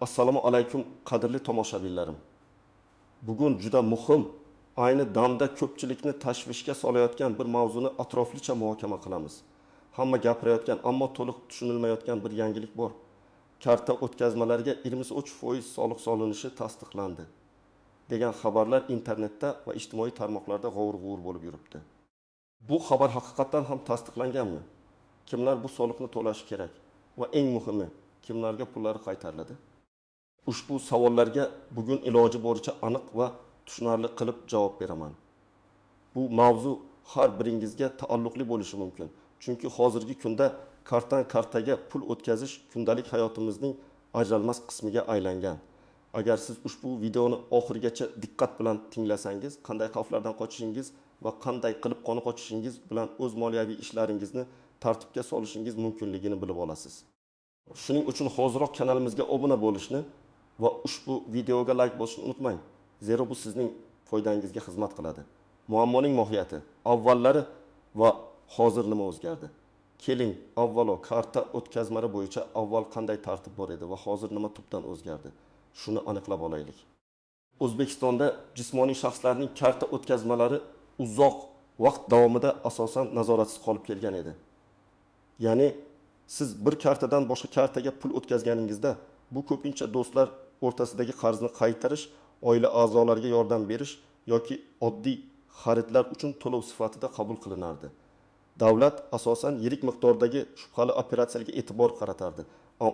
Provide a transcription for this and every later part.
Assalomu alaykum qadrli tomoshabinlarim. Bugun juda muhim, ayni damda ko'pchilikni tashvishga solayotgan bir mavzuni atroflicha muhokama qilamiz. Hamma gapirayotgan, ammo to'liq tushunilmayotgan bir yangilik bor. Karta o'tkazmalariga 23% soliq solinishi tasdiqlandi degan xabarlar internetda va ijtimoiy tarmoqlarda g'ovur-g'uvur bo'lib yuribdi. Bu xabar haqiqatan ham tasdiqlanganmi? Kimlar bu soliqni to'lashi kerak va eng muhimi, kimlarga pullari qaytariladi? Ushbu savollarga bugun iloji boricha aniq va tushunarli qilib javob beraman. Bu mavzu har biringizga taalluqli bo'lishi mumkin. Chunki hozirgi kunda kartdan kartaga pul o'tkazish kundalik hayotimizning ajralmas qismiga aylangan. Agar siz ushbu videoni oxirigacha diqqat bilan tinglasangiz, qanday xavflardan qochishingiz va qanday qilib qoni qochishingiz bilan o'z moliyaviy ishlaringizni tartibga solishingiz mumkinligini bilib olasiz. Shuning uchun hoziroq kanalimizga obuna bo'lishni va ushbu videoga like bosishni unutmang. Zero bu sizning foydangizga xizmat qiladi. Muammoning mohiyati, avvallari va hozir nima o'zgardi? Keling, avvalo karta o'tkazmalari bo'yicha avval qanday tartib bor edi va hozir nima tubdan o'zgardi? Shuni aniqlab olaylik. O'zbekistonda jismoniy shaxslarning karta o'tkazmalari uzoq vaqt davomida asosan nazoratsiz qolib kelgan edi. Ya'ni siz bir kartadan boshqa kartaga pul o'tkazganingizda bu ko'pincha do'stlar o'rtasidagi qarzni qaytarish, oila a'zolariga yordam berish yoki oddiy xaridlar uchun to'lov sifatida qabul qilinardi. Davlat asosan yirik miqdordagi shubhali operatsiyalarga e'tibor qaratardi,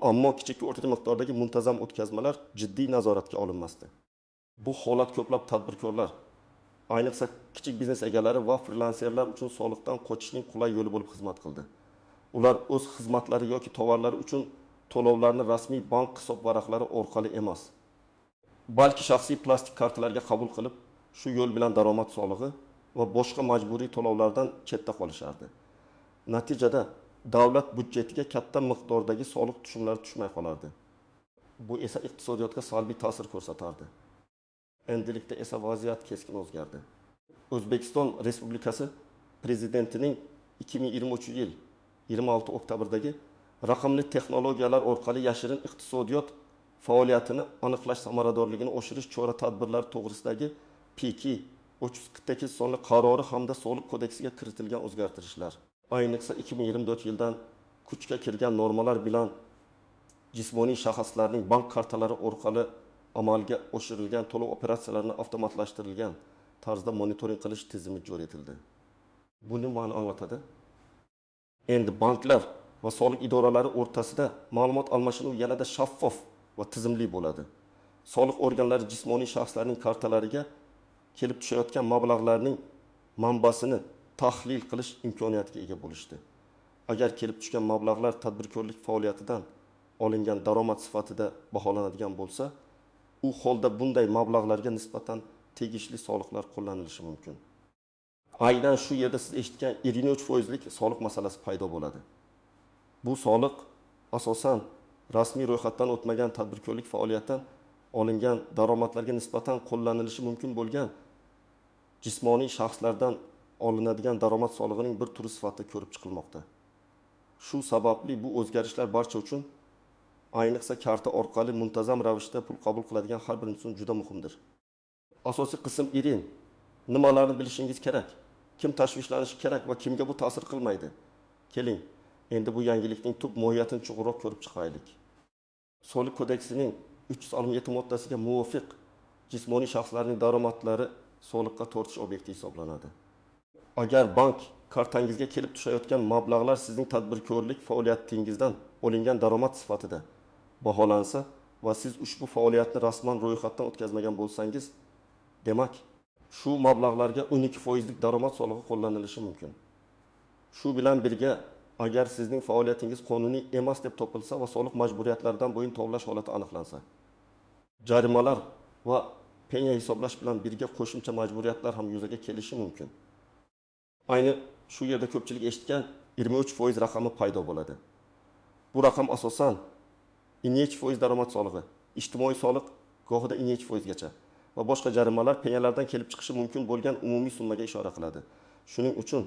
ammo kichik va o'rta miqdordagi muntazam o'tkazmalar jiddiy nazoratga olinmasdi. Bu holat ko'plab tadbirkorlar, ayniqsa kichik biznes egalari va frilanserlar uchun soliqdan qochishning qulay yo'li bo'lib xizmat qildi. Ular o'z xizmatlari yoki tovarlari uchun to'lovlarni rasmiy bank hisob varaqlari orqali emas, balki shaxsiy plastik kartalarga qabul qilib, shu yo'l bilan daromad solig'i va boshqa majburiy to'lovlardan chetda qolishardi. Natijada davlat budjetiga katta miqdordagi soliq tushumlari tushmay qolardi. Bu esa iqtisodiyotga salbiy ta'sir ko'rsatardi. Endilikda esa vaziyat keskin o'zgardi. O'zbekiston Respublikasi Prezidentining 2023-yil 26 oktyabrdagi raqamli texnologiyalar orqali yashirin iqtisodiyot faoliyatini aniqlash samaradorligini oshirish chora-tadbirlari to'g'risidagi PK 348 sonli qarori hamda soliq kodeksiga kiritilgan o'zgartirishlar. Ayniqsa 2024 yildan kuchga kirgan normalar bilan jismoniy shaxslarning bank kartalari orqali amalga oshirilgan to'lov operatsiyalarini avtomatlashtirilgan tarzda monitoring qilish tizimi joriy etildi. Bu nimani anglatadi? Endi banklar va soliq idoralari o'rtasida ma'lumot almashinuv yanada shaffof va tizimli bo'ladi. Soliq organlari jismoniy shaxslarning kartalariga kelib tushayotgan mablag'larning manbasini tahlil qilish imkoniyatiga ega bo'lishdi. Agar kelib tushgan mablag'lar tadbirkorlik faoliyatidan olingan daromad sifatida baholanadigan bo'lsa, u holda bunday mablag'larga nisbatan tegishli soliqlar qo'llanilishi mumkin. Aynan shu yerda siz eshitgan 23%lik soliq masalasi paydo bo'ladi. Bu soliq asosan rasmiy ro'yxatdan o'tmagan tadbirkorlik faoliyatidan olingan daromadlarga nisbatan qo'llanilishi mumkin bo'lgan jismoniy shaxslardan olinadigan daromad solig'ining bir turi sifatida ko'rib chiqilmoqda. Shu sababli bu o'zgarishlar barcha uchun, ayniqsa karta orqali muntazam ravishda pul qabul qiladigan har bir inson juda muhimdir. Asosiy qism irin. Nimalarni bilishingiz kerak? Kim tashvishlanishi kerak va kimga bu ta'sir qilmaydi? Keling, endi bu yangilikning tub mohiyatini chuqurroq ko'rib chiqaylik. Soliq kodeksining 367 moddasiga muvofiq jismoniy shaxslarning daromadlari soliqqa tortish obyekti hisoblanadi. Agar bank kartangizga kelib tushayotgan mablag'lar sizning tadbirkorlik faoliyatingizdan olingan daromad sifatida baholansa va siz ushbu faoliyatni rasman ro'yxatdan o'tkazmagan bo'lsangiz, demak, shu mablag'larga 12%lik daromad solig'i qo'llanilishi mumkin. Shu bilan birga, agar sizning faoliyatingiz qonuniy emas deb topilsa va soliq majburiyatlaridan bo'yin tovlash holati aniqlansa, jarimalar va penya hisoblash bilan birga qo'shimcha majburiyatlar ham yuzaga kelishi mumkin. Ayni shu yerda ko'pchilik eshitgan 23% raqami paydo bo'ladi. Bu raqam asosan 12% daromad solig'i, ijtimoiy soliq gohida 12% gacha va boshqa jarimalar penyalardan kelib chiqishi mumkin bo'lgan umumiy summaga ishora qiladi. Shuning uchun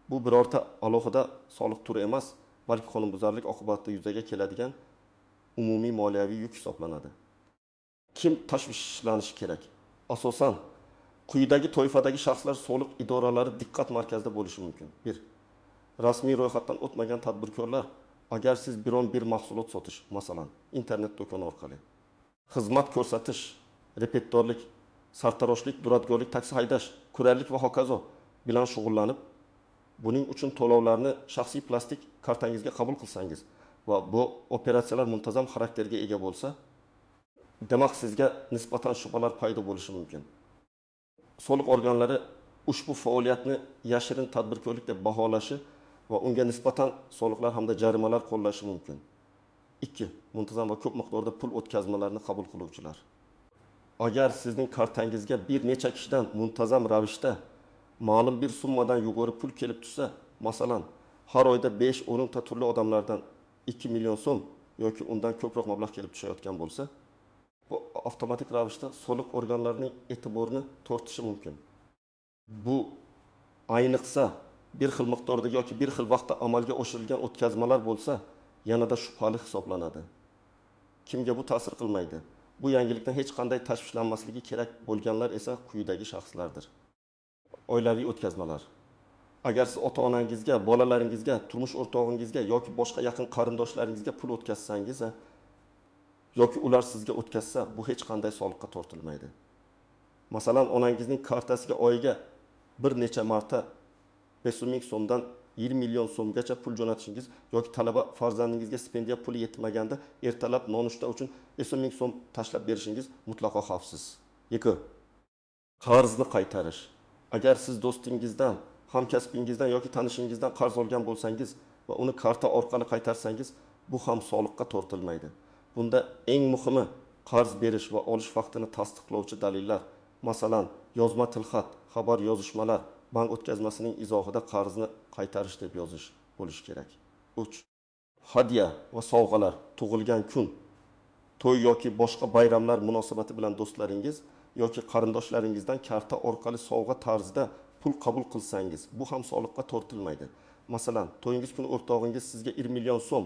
bu birorta alohida soliq turi emas, balki qonunbuzarlik oqibatida yuzaga keladigan umumiy moliyaviy yuk hisoblanadi. Kim tashvishlanishi kerak? Asosan quyidagi toifadagi shaxslar soliq idoralari diqqat markazida bo'lishi mumkin. 1. Rasmiy ro'yxatdan o'tmagan tadbirkorlar, agar siz biron bir mahsulot sotish, masalan, internet do'koni orqali, xizmat ko'rsatish, repertorlik, sartaroshlik, duradgorlik, taksi haydash, kurarlik va hokazo bilan shug'ullanib, buning uchun to'lovlarni shaxsiy plastik kartangizga qabul qilsangiz va bu operatsiyalar muntazam xarakterga ega bo'lsa, demak sizga nisbatan shubhalar paydo bo'lishi mumkin. Soliq organlari ushbu faoliyatni yashirin tadbirkorlik deb baholashi va unga nisbatan soliqlar hamda jarimalar qo'llashi mumkin. 2. Muntazam va ko'p miqdorda pul o'tkazmalarini qabul qiluvchilar. Agar sizning kartangizga bir necha kishidan muntazam ravishda ma'lum bir summadan yuqori pul kelib tursa, masalan, har oyda 5-10 ta turli odamlardan 2 million so'm yoki undan ko'proq mablag' kelib tushayotgan bo'lsa, bu avtomatik ravishda soliq organlarining e'tiborini tortishi mumkin. Bu ayniqsa bir xil miqdordagi yoki bir xil vaqtda amalga oshirilgan o'tkazmalar bo'lsa, yanada shubhali hisoblanadi. Kimga bu ta'sir qilmaydi? Bu yangilikdan hech qanday tashvishlanmasligi kerak bo'lganlar esa quyidagi shaxslardir. Oilaviy o'tkazmalar. Agar siz ota-onangizga, bolalaringizga, turmush o'rtog'ingizga yoki boshqa yaqin qarindoshlaringizga pul o'tkazsangiz yoki ular sizga o'tkazsa, bu hech qanday soliqqa tortilmaydi. Masalan, onangizning kartasiga oyiga bir necha marta 500 ming so'mdan 20 million so'mgacha pul jo'natishingiz yoki talaba farzandingizga stipendiya puli yetmaganda ertalab nonushta uchun 500 ming so'm tashlab berishingiz mutlaqo xavfsiz. 2. Qarzni qaytarish. Agar siz do'stingizdan, hamkasbingizdan yoki tanishingizdan qarz olgan bo'lsangiz va uni karta orqali qaytarsangiz, bu ham soliqqa tortilmaydi. Bunda eng muhimi qarz berish va olish vaqtini tasdiqlovchi dalillar, masalan, yozma tilxat, xabar yozishmalar, bank o'tkazmasining izohida qarzni qaytarish deb yozish bo'lishi kerak. 3. Hadya va sovg'alar, tug'ilgan kun, to'y yoki boshqa bayramlar munosabati bilan do'stlaringiz yoki qarindoshlaringizdan karta orqali sovg'a tarzida pul qabul qilsangiz, bu ham soliqqa tortilmaydi. Masalan, to'yingiz kuni o'rtog'ingiz sizga 1 million so'm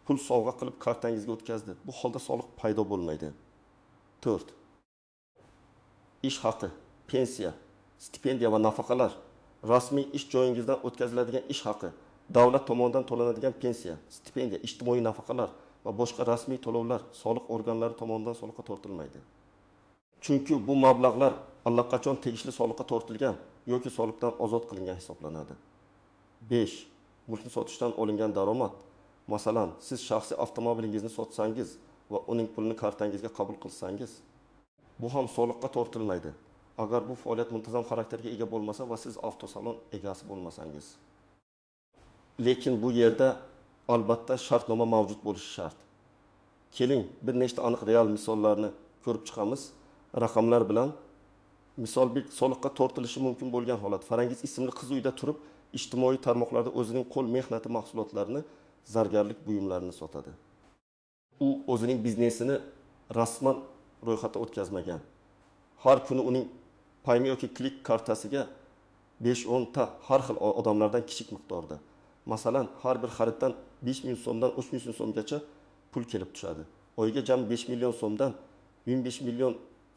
pul sovg'a qilib kartangizga o'tkazdi. Bu holda soliq paydo bo'lmaydi. 4. Ish haqi, pensiya, stipendiya va nafaqalar, rasmiy ish joyingizdan o'tkaziladigan ish haqi, davlat tomonidan to'lanadigan pensiya, stipendiya, ijtimoiy nafaqalar va boshqa rasmiy to'lovlar soliq organlari tomonidan soliqqa tortilmaydi. Chunki bu mablag'lar allaqachon tegishli soliqqa tortilgan yoki soliqdan ozod qilingan hisoblanadi. 5. Mulkni sotishdan olingan daromad. Masalan, siz shaxsiy avtomobilingizni sotsangiz va uning pulini kartangizga qabul qilsangiz, bu ham soliqqa tortilmaydi. Agar bu faoliyat muntazam xarakterga ega bo'lmasa va siz avtosalon egasi bo'lmasangiz. Lekin bu yerda albatta shartnoma mavjud bo'lishi shart. Keling, bir nechta aniq real misollarni ko'rib chiqamiz. Raqamlar bilan misol bir soliqqa tortilishi mumkin bo'lgan holat. Farangiz ismli qiz uyda turib, ijtimoiy tarmoqlarda o'zining qo'l mehnati mahsulotlarini, zargarlik buyumlarini sotadi. U o'zining biznesini rasman ro'yxatga o'tkazmagan. Har kuni uning payme yoki klik kartasiga 5-10 ta har xil odamlardan kichik miqdorda. Masalan, har bir xariddan 5 ming so'mdan 3 ming so'mgacha pul kelib tushadi. Oyiga jami 5 million so'mdan 15 million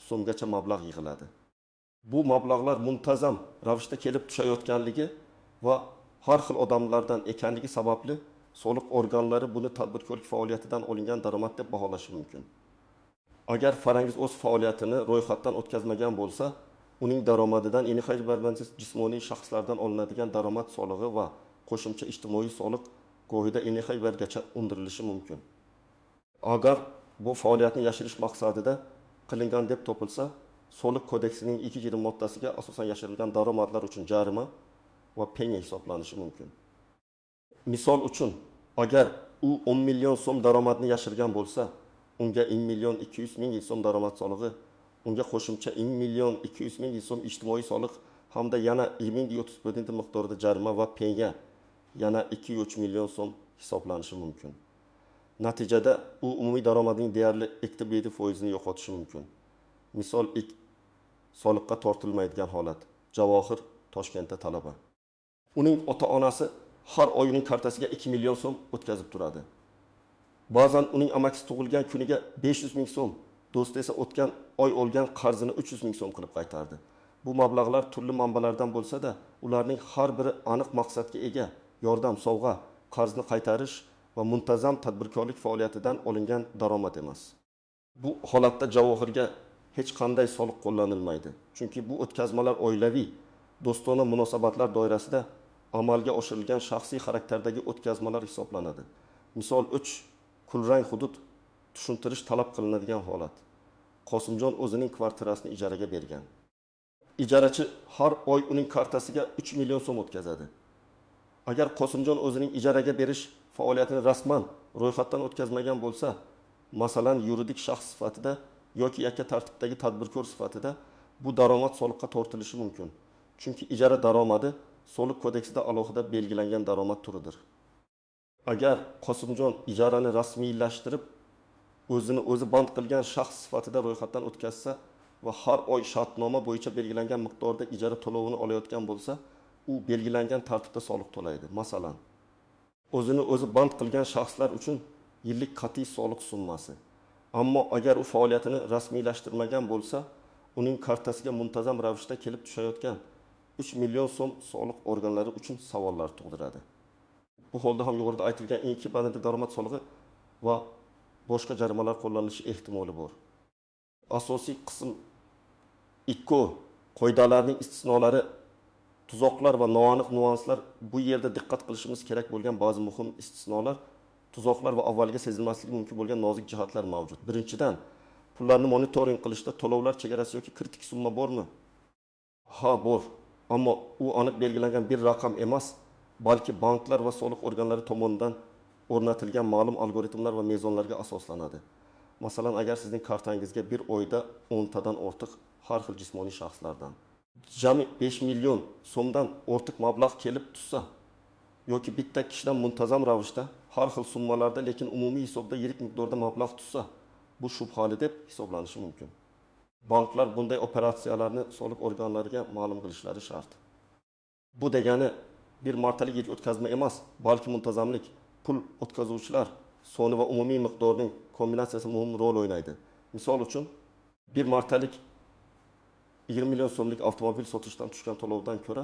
so'mgacha mablag' yig'iladi. Bu mablag'lar muntazam ravishda kelib tushayotganligi va har xil odamlardan ekanligi sababli soliq organlari buni tadbirkorlik faoliyatidan olingan daromad deb baholashi mumkin. Agar farangiz o'z faoliyatini ro'yxatdan o'tkazmagan bo'lsa, uning daromadidan jismoniy shaxslardan olinadigan daromad solig'i va qo'shimcha ijtimoiy soliq go'yida bargacha undirilishi mumkin. Agar bu faoliyatni yashirish maqsadida qilingan deb topilsa, soliq kodeksining 220 moddasiga asosan yashirilgan daromadlar uchun jarima va penya hisoblanishi mumkin. Misol uchun, agar u 10 million so'm daromadni yashirgan bo'lsa, unga 1 million 200 ming so'm daromad solig'i, unga qo'shimcha 1 million 200 ming so'm ijtimoiy soliq hamda yana 2030 miqdorida jarima va penya yana 2-3 million so'm hisoblanishi mumkin. Natijada u umumiy daromadining deyarli 2% yo'qotishi mumkin. Misol soliqqa tortilmaydigan holat. Javohir Toshkentda talaba. Uning ota-onasi har oy uning kartasiga 2 million so'm o'tkazib turadi. Ba'zan uning amakisi tug'ilgan kuniga 500 ming so'm, do'sti esa o'tgan oy olgan qarzini 300 ming so'm qilib qaytardi. Bu mablag'lar turli manbalardan bo'lsa-da, ularning har biri aniq maqsadga ega: yordam, sovg'a, qarzni qaytarish va muntazam tadbirkorlik faoliyatidan olingan daromad emas. Bu holatda javohirga hech qanday soliq qo'llanilmaydi. Chunki bu o'tkazmalar oilaviy, do'stona munosabatlar doirasida amalga oshirilgan shaxsiy xarakterdagi o'tkazmalar hisoblanadi. Misol 3. Kulrang hudud tushuntirish talab qilinadigan holat. Qosimjon o'zining kvartirasini ijaraga bergan. Ijarachi har oy uning kartasiga 3 million so'm o'tkazadi. Agar Qosimjon o'zining ijaraga berish faoliyatini rasman ro'yxatdan o'tkazmagan bo'lsa, masalan, yuridik shaxs sifatida yoki yakka tartibdagi tadbirkor sifatida bu daromad soliqqa tortilishi mumkin. Chunki ijara daromadi Soliq kodeksida alohida belgilangan daromad turidir. Agar Qosimjon ijarani rasmiylashtirib, o'zini o'zi band qilgan shaxs sifatida ro'yxatdan o'tkazsa va har oy shartnoma bo'yicha belgilangan miqdorda ijara to'lovini olayotgan bo'lsa, u belgilangan tartibda soliq to'laydi. Masalan, o'zini o'zi band qilgan shaxslar uchun yillik qat'iy soliq summasi. Ammo agar u faoliyatini rasmiylashtirmagan bo'lsa, uning kartasiga muntazam ravishda kelib tushayotgan 3 million so'm soliq organlari uchun savollar tug'diradi. Bu holda ham yuqorida aytilgan eng ikki bandlik daromad solig'i va boshqa jarimalar qo'llanishi ehtimoli bor. Asosiy qism 2 qoidalarning istisnolari, tuzoqlar va noaniq nuanslar. Bu yerda diqqat qilishimiz kerak bo'lgan ba'zi muhim istisnolar, tuzoqlar va avvalga sezilmasligi mumkin bo'lgan nozik jihatlar mavjud. Birinchidan, pullarni monitoring qilishda to'lovlar chegarasi yoki kritik summa bormi? Ha, bor. Ammo u aniq belgilangan bir raqam emas, balki banklar va soliq organlari tomonidan o'rnatilgan ma'lum algoritmlar va mezonlarga asoslanadi. Masalan, agar sizning kartangizga bir oyda 10 tadan ortiq har xil jismoniy shaxslardan jami 5 million so'mdan ortiq mablag' kelib tushsa yoki bitta kishidan muntazam ravishda har xil summalarda, lekin umumiy hisobda yirik miqdorda mablag' tushsa, bu shubhali deb hisoblanishi mumkin. Banklar bunday operatsiyalarni soliq organlariga ma'lum qilishlari shart. Bu degani bir martalik yirik o'tkazma emas, balki muntazamlik, pul o'tkazuvchilar soni va umumiy miqdorning kombinatsiyasi muhim rol o'ynaydi. Misol uchun, bir martalik 20 million so'mlik avtomobil sotishdan tushgan to'lovdan ko'ra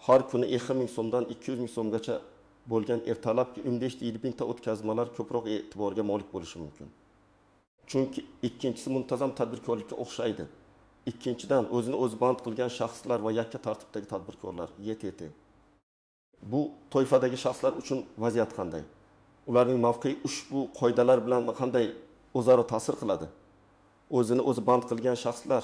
har kuni 20 ming so'mdan 200 ming so'mgacha bo'lgan ertalabki 15-20 mingta o'tkazmalar ko'proq e'tiborga molik bo'lishi mumkin. Chunki ikkinchisi muntazam tadbirkorlikka o'xshaydi. Ikkinchidan, o'zini o'zi band qilgan shaxslar va yakka tartibdagi tadbirkorlar, YTT. Bu toifadagi shaxslar uchun vaziyat qanday? Ularning mavqei ushbu qoidalar bilan qanday o'zaro ta'sir qiladi? O'zini o'zi band qilgan shaxslar,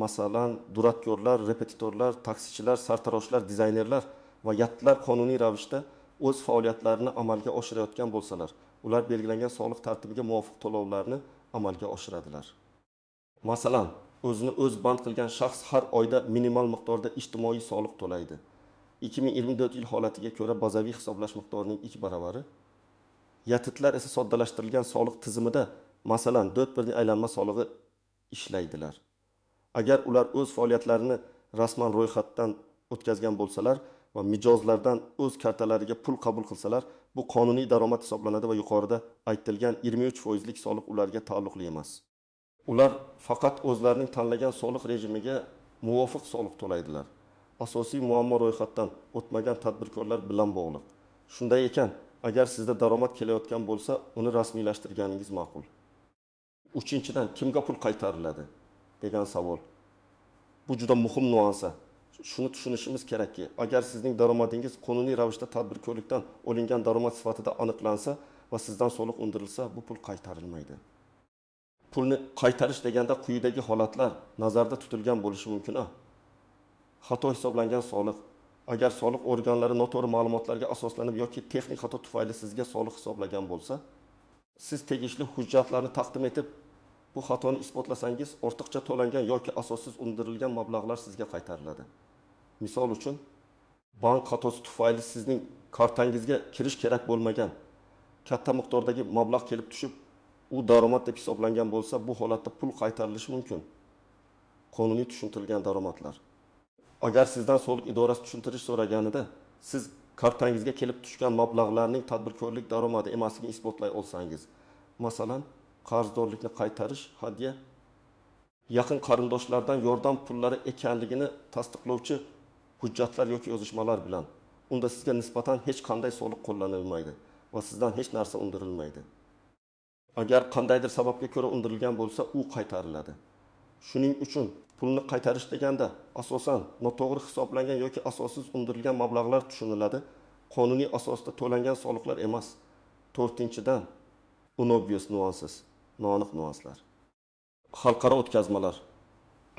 masalan, duradgorlar, repetitorlar, taksichilar, sartaroshlar, dizaynerlar va yatlar qonuniy ravishda o'z faoliyatlarini amalga oshirayotgan bo'lsalar, ular belgilangan soliq tartibiga muvofiq to'lovlarni amalga oshiradilar. Masalan, o'zini o'z band qilgan shaxs har oyda minimal miqdorda ijtimoiy soliq to'laydi. 2024 yil holatiga ko'ra bazaviy hisoblash miqdorining 2 baravari. Yatitlar esa soddalashtirilgan soliq tizimida, masalan, 4.1 aylanma solig'i ishlaydilar. Agar ular o'z faoliyatlarini rasman ro'yxatdan o'tkazgan bo'lsalar va mijozlardan o'z kartalariga pul qabul qilsalar, bu qonuniy daromad hisoblanadi va yuqorida aytilgan 23% soliq ularga taalluqli emas. Ular faqat o'zlarining tanlagan soliq rejimiga muvofiq soliq to'laydilar. Asosiy muammo ro'yxatdan o'tmagan tadbirkorlar bilan bog'liq. Shunday ekan, agar sizda daromad kelayotgan bo'lsa, uni rasmiylashtirganingiz ma'qul. Uchinchidan, kimga pul qaytariladi degan savol. Bu juda muhim nuansa. Shuni tushunishimiz kerakki, agar sizning daromadingiz qonuniy ravishda tadbirkorlikdan olingan daromad sifatida aniqlansa va sizdan soliq undirilsa, bu pul qaytarilmaydi. Pulni qaytarish deganda quyidagi holatlar nazarda tutilgan bo'lishi mumkin. Xato hisoblangan soliq. Agar soliq organlari noto'g'ri ma'lumotlarga asoslanib yoki texnik xato tufayli sizga soliq hisoblagan bo'lsa, siz tegishli hujjatlarni taqdim etib, bu xatoni isbotlasangiz, ortiqcha to'langan yoki asossiz undirilgan mablag'lar sizga qaytariladi. Misol uchun, bank xatosi tufayli sizning kartangizga kirish kerak bo'lmagan katta miqdordagi mablag' kelib tushib, u daromad deb hisoblangan bo'lsa, bu holatda pul qaytarilishi mumkin. Qonuniy tushuntirilgan daromadlar. Agar sizdan soliq idorasi tushuntirish so'raganida, siz kartangizga kelib tushgan mablag'larning tadbirkorlik daromadi emasligini isbotlay olsangiz, masalan, qarzdorlikni qaytarish, hadya, yaqin qarindoshlardan yordam pullari ekanligini tasdiqlovchi hujjatlar yoki yozishmalar bilan, unda sizga nisbatan hech qanday soliq qo'llanilmaydi va sizdan hech narsa undirilmaydi. Agar qandaydir sababga ko'ra undirilgan bo'lsa, u qaytariladi. Shuning uchun pulni qaytarish deganda asosan noto'g'ri hisoblangan yoki asossiz undirilgan mablag'lar tushuniladi. Qonuniy asosda to'langan soliqlar emas. 4-dan unobvious nuances, noaniq nuanslar. Xalqaro o'tkazmalar.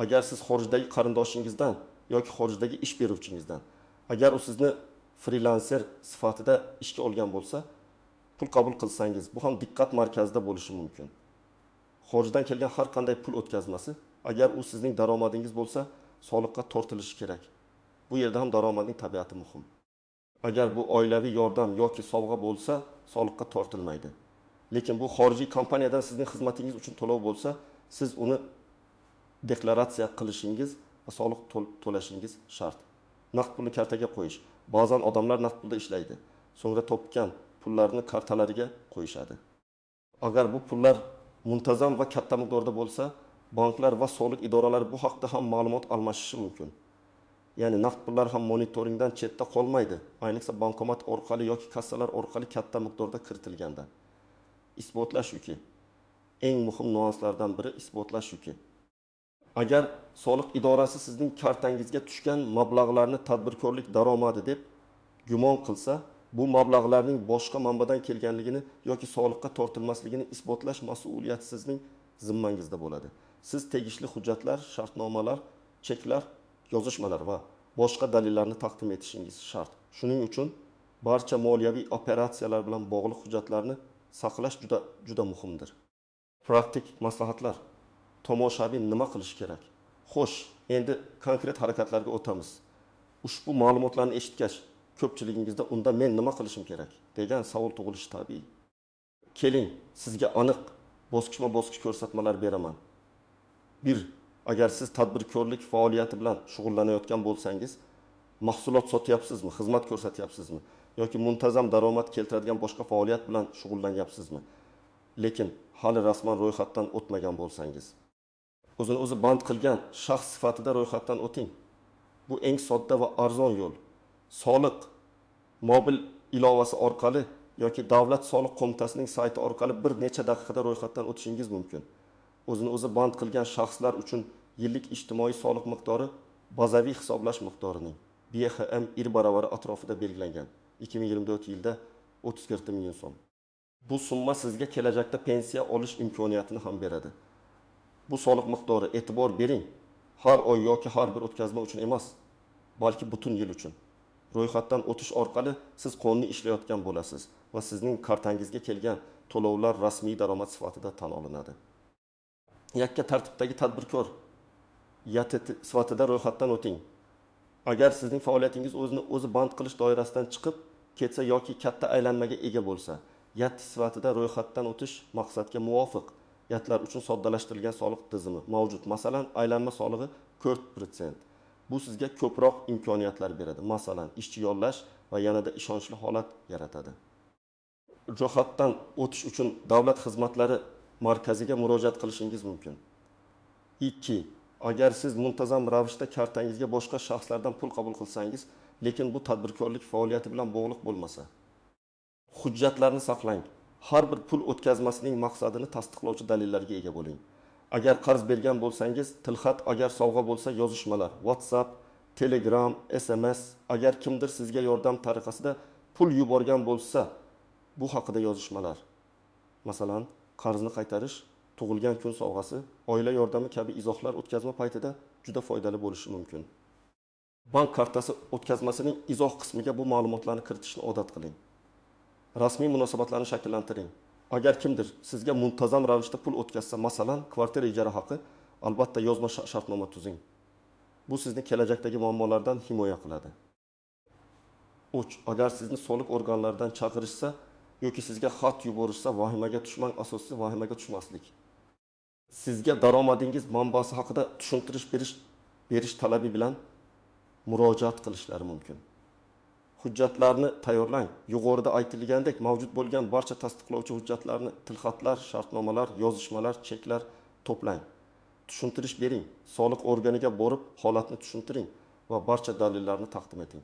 Agar siz xorijdagi qarindoshingizdan yoki xorijdagi ish beruvchingizdan, agar u sizni frilanser sifatida ishga olgan bo'lsa, pul qabul qilsangiz, bu ham diqqat markazida bo'lishi mumkin. Xorijdan kelgan har qanday pul o'tkazmasi, agar u sizning daromadingiz bo'lsa, soliqqa tortilishi kerak. Bu yerda ham daromadning tabiati muhim. Agar bu oilaviy yordam yoki sovg'a bo'lsa, soliqqa tortilmaydi. Lekin bu xorijiy kompaniyadan sizning xizmatingiz uchun to'lov bo'lsa, siz uni deklaratsiya qilishingiz va soliq to'lashingiz shart. Naqd pulni kartaga qo'yish. Ba'zan odamlar naqd pulda ishlaydi. So'ngra topgan pullarni kartalariga qo'yishadi. Agar bu pullar muntazam va katta miqdorda bo'lsa, banklar va soliq idoralari bu haqda ham ma'lumot almashishi mumkin. Ya'ni naqd pullar ham monitoringdan chetda qolmaydi. Ayniqsa bankomat orqali yoki kassalar orqali katta miqdorda kiritilganda. Isbotlash shuki, eng muhim nuanslardan biri isbotlash shuki. Agar soliq idorasi sizning kartangizga tushgan mablag'larni tadbirkorlik daromadi deb gumon qilsa, bu mablag'larning boshqa manbadan kelganligini yoki soliqqa tortilmasligini isbotlash mas'uliyati sizning zimmangizda bo'ladi. Siz tegishli hujjatlar, shartnomalar, cheklar, yozishmalar va boshqa dalillarni taqdim etishingiz shart. Shuning uchun barcha moliyaviy operatsiyalar bilan bog'liq hujjatlarni saqlash juda muhimdir. Praktik maslahatlar. Tomoshabin nima qilish kerak? Xo'sh, endi konkret harakatlarga o'tamiz. Ushbu ma'lumotlarni eshitgach, ko'pchiligingizda unda men nima qilishim kerak degan savol tug'ilishi tabiiy. Keling, sizga aniq bosqichma-bosqich ko'rsatmalar beraman. 1. Agar siz tadbirkorlik faoliyati bilan shug'ullanayotgan bo'lsangiz, mahsulot sotyapsizmi, xizmat ko'rsatyapsizmi yoki muntazam daromad keltiradigan boshqa faoliyat bilan shug'ullanyapsizmi, lekin hali rasman ro'yxatdan o'tmagan bo'lsangiz, o'zini o'zi band qilgan shaxs sifatida ro'yxatdan o'ting. Bu eng sodda va arzon yo'l. Soliq mobil ilovasi orqali yoki Davlat soliq qo'mitasining sayti orqali bir necha daqiqada ro'yxatdan o'tishingiz mumkin. O'zini o'zi band qilgan shaxslar uchun yillik ijtimoiy soliq miqdori bazaviy hisoblash miqdorining BXM 1 baravari atrofida belgilangan. 2024 yilda 34 million so'm. Bu summa sizga kelajakda pensiya olish imkoniyatini ham beradi. Bu soliq miqdori, e'tibor bering, har oy yoki har bir o'tkazma uchun emas, balki butun yil uchun. Ro'yxatdan o'tish orqali siz qonuniy ishlayotgan bo'lasiz va sizning kartangizga kelgan to'lovlar rasmiy daromad sifatida tan olinadi. Yakka tartibdagi tadbirkor YTT sifatida ro'yxatdan o'ting. Agar sizning faoliyatingiz o'zi band qilish doirasidan chiqib ketsa yoki katta aylanmaga ega bo'lsa, YTT sifatida ro'yxatdan o'tish maqsadga muvofiq. Yatlar uchun soddalashtirilgan soliq tizimi mavjud. Masalan, aylanma solig'i 4%. Bu sizga ko'proq imkoniyatlar beradi. Masalan, ishchi yollash va yanada ishonchli holat yaratadi. Ro'yxatdan o'tish uchun davlat xizmatlari markaziga murojaat qilishingiz mumkin. 2. Agar siz muntazam ravishda kartangizga boshqa shaxslardan pul qabul qilsangiz, lekin bu tadbirkorlik faoliyati bilan bog'liq bo'lmasa, hujjatlarni saqlang. Har bir pul o'tkazmasining maqsadini tasdiqlovchi dalillarga ega bo'ling. Agar qarz bergan bo'lsangiz, tilxat, agar sovg'a bo'lsa yozishmalar, WhatsApp, Telegram, SMS, agar kimdir sizga yordam tariqasida pul yuborgan bo'lsa, bu haqida yozishmalar. Masalan, qarzni qaytarish, tug'ilgan kun sovg'asi, oila yordami kabi izohlar o'tkazma paytida juda foydali bo'lishi mumkin. Bank kartasi o'tkazmasining izoh qismiga bu ma'lumotlarni kiritishni odat qiling. Rasmiy munosabatlarni shakllantiring. Agar kimdir sizga muntazam ravishda pul o'tkazsa, masalan, kvartira ijara haqi, albatta yozma shartnoma tuzing. Bu sizni kelajakdagi muammolardan himoya qiladi. 3. Agar sizni soliq organlaridan chaqirishsa yoki sizga xat yuborishsa, vahimaga tushmang, asosiysi vahimaga tushmaslik. Sizga daromadingiz manbasi haqida tushuntirish berish talabi bilan murojaat qilishlari mumkin. Hujjatlarni tayyorlang. Yuqorida aytilgandek mavjud bo'lgan barcha tasdiqlovchi hujjatlarni, tilxatlar, shartnomalar, yozishmalar, cheklar to'plang. Tushuntirish bering. Soliq organiga borib holatni tushuntiring va barcha dalillarni taqdim eting.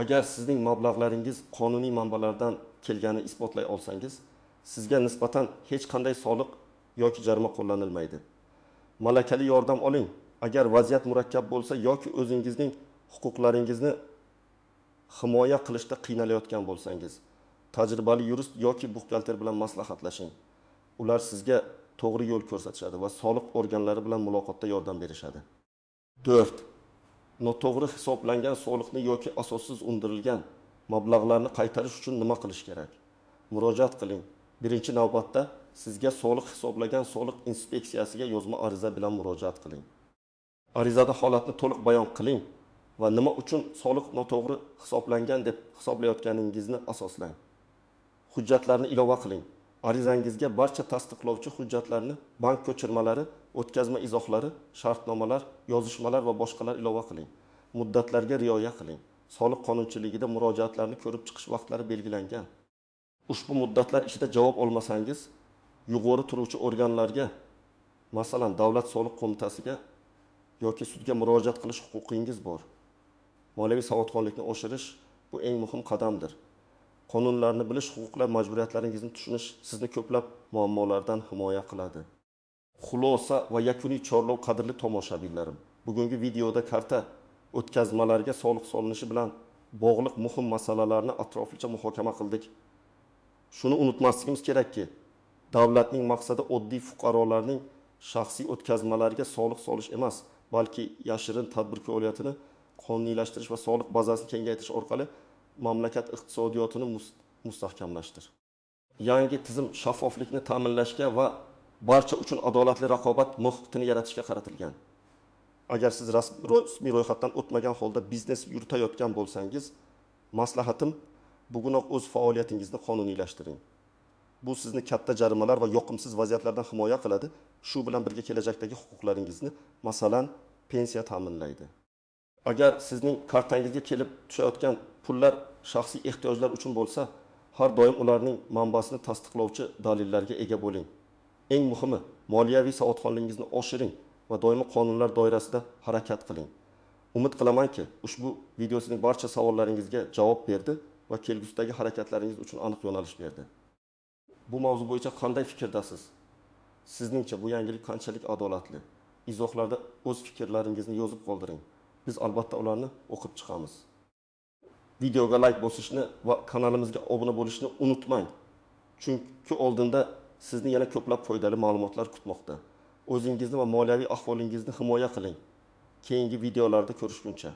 Agar sizning mablag'laringiz qonuniy manbalardan kelganini isbotlay olsangiz, sizga nisbatan hech qanday soliq yoki jarima qo'llanilmaydi. Malakali yordam oling. Agar vaziyat murakkab bo'lsa yoki o'zingizning huquqlaringizni himoya qilishda qiynalayotgan bo'lsangiz, tajribali yurist yoki buxgalter bilan maslahatlashing. Ular sizga to'g'ri yo'l ko'rsatishadi va soliq organlari bilan muloqotda yordam berishadi. 4. Noto'g'ri hisoblangan soliqni yoki asossiz undirilgan mablag'larni qaytarish uchun nima qilish kerak? Murojaat qiling. Birinchi navbatda sizga soliq hisoblagan soliq inspeksiyasiga yozma ariza bilan murojaat qiling. Arizada holatni to'liq bayon qiling va nima uchun soliq noto'g'ri hisoblangan deb hisoblayotganingizni asoslang. Hujjatlarni ilova qiling. Arizangizga barcha tasdiqlovchi hujjatlarni, bank ko'chirmalari, o'tkazma izohlari, shartnomalar, yozishmalar va boshqalar ilova qiling. Muddatlarga rioya qiling. Soliq qonunchiligida murojaatlarni ko'rib chiqish vaqtlari belgilangan. Ushbu muddatlar ichida javob olmasangiz, yuqori turuvchi organlarga, masalan, Davlat soliq qo'mitasiga yoki sudga murojaat qilish huquqingiz bor. Moliyaviy savodxonlikni oshirish bu eng muhim qadamdir. Qonunlarni bilish, huquqlar, majburiyatlaringizni tushunish sizni ko'plab muammolardan himoya qiladi. Xulosa va yakuniy chorlov, qadrli tomoshabinlarim. Bugungi videoda karta o'tkazmalarga soliq solinishi bilan bog'liq muhim masalalarni atroflicha muhokama qildik. Shuni unutmasligimiz kerakki, davlatning maqsadi oddiy fuqarolarning shaxsiy o'tkazmalariga soliq solish emas, balki yashirin tadbir faoliyatini qonuniylashtirish va soliq bazasini kengaytirish orqali mamlakat iqtisodiyotini mustahkamlashdir. Yangi tizim shaffoflikni ta'minlashga va barcha uchun adolatli raqobat muhitini yaratishga qaratilgan. Agar siz rasmiy ro'yxatdan o'tmagan holda biznes yuritayotgan bo'lsangiz, maslahatim bugunoq o'z faoliyatingizni qonuniylashtiring. Bu sizni katta jarimalar va yoqimsiz vaziyatlardan himoya qiladi. Shu bilan birga kelajakdagi huquqlaringizni, masalan, pensiya ta'minlaydi. Agar sizning kartangizga kelib tushayotgan pullar shaxsiy ehtiyojlar uchun bo'lsa, har doim ularning manbasini tasdiqlovchi dalillarga ega bo'ling. Eng muhimi, moliyaviy savodxonligingizni oshiring va doimo qonunlar doirasida harakat qiling. Umid qilamanki, ushbu video sizning barcha savollaringizga javob berdi va kelgusidagi harakatlaringiz uchun aniq yo'nalish berdi. Bu mavzu bo'yicha qanday fikrdasiz? Sizningcha bu yangilik qanchalik adolatli? Izohlarda o'z fikrlaringizni yozib qoldiring. Biz albatta ularni o'qib chiqamiz. Videoga like bosishni va kanalimizga obuna bo'lishni unutmang. Chunki oldinda sizni yana ko'plab foydali ma'lumotlar kutmoqda. O'zingizni va moliyaviy ahvolingizni himoya qiling. Keyingi videolarda ko'rishguncha